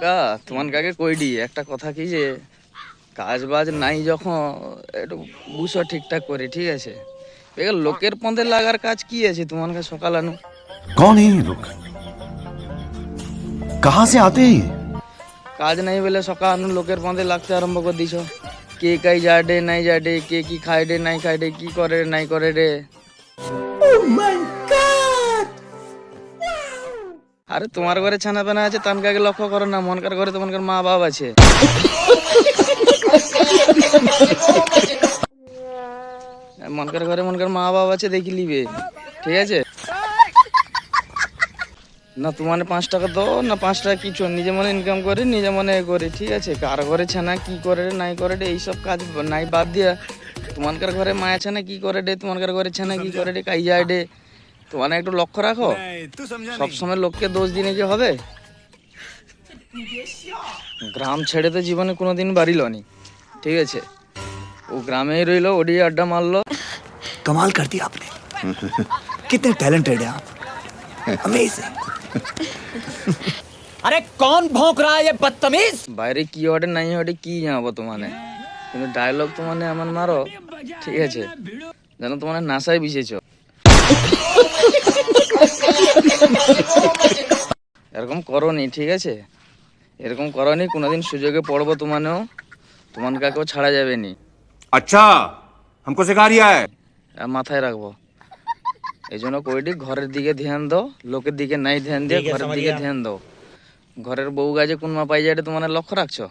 কাকা তোমার কাকে কইডি একটা কথা কি যে কাজ বাজ নাই যখন একটু বুঝো ঠিকঠাক করে, ঠিক আছে? এবার লোকের পথে লাগার কাজ কি আছে তোমার কাছে সকাল আনো? कौन है ये लोग? कहां से आते हैं ये? কাজ নাই বলে সকাল আনো লোকের পথে লাগতে আরম্ভ করে দিছ। কে কাই যায় ডে নাই যায় ডে, কে কি খায় ডে নাই খায় ডে, কি করে রে নাই করে রে। আরে তোমার ঘরে ছানা পানা আছে তান কাকে লক্ষ্য করো না, মনকার ঘরে তোমার মা বাবা আছে। মনকার ঘরে মনকার মা বাবা আছে দেখি লিবে, ঠিক আছে? না তোমার 5 টাকা দাও না 5 টাকা কিছু, নিজে মনে ইনকাম করে নিজে মনে করে, ঠিক আছে? কার ঘরে ছানা কি করে রে নাই করে রে এইসব কাজ নাই বাদ দিয়া তোমার ঘরে মায়া ছানা কি করে রে, তোমার ঘরে ছানা কি করে রে, কাই যায় রে, তোমার একটু লক্ষ্য রাখো। সবসময় লোককে দোষ দিনে কি হবে? গ্রাম ছেড়ে তো জীবনে কোনোদিন বাড়িল নি, ঠিক আছে? ও গ্রামেই রইলো, ওডি আড্ডা মারলো। कमाल कर दिया आपने। कितने टैलेंटेड है आप, अमेजिंग। अरे कौन भौंक रहा है ये बदतमीज? বাইরে কি ওঠে নাই ওঠে কি জানাবো তোমানে, কিন্তু ডায়লগ তোমানে এমন মারো, ঠিক আছে, যেন তোমার নাসায় বিশেছ। এরকম করনি, ঠিক আছে? এরকম করনি, কোনোদিন সুযোগে পড়বো তোমানেও, তোমার কাকেও ছাড়া যাবে নি। अच्छा, हमको सिखा रिया है। মাথায় রাখবো। এই জন্য কইটি ঘরের দিকে ধ্যান দাও, লোকের দিকে নাই ধ্যান দিয়ে ঘরের দিকে ধ্যান দাও। ঘরের বউ গাছে কোন মা পাই যায় তোমার লক্ষ্য রাখছো?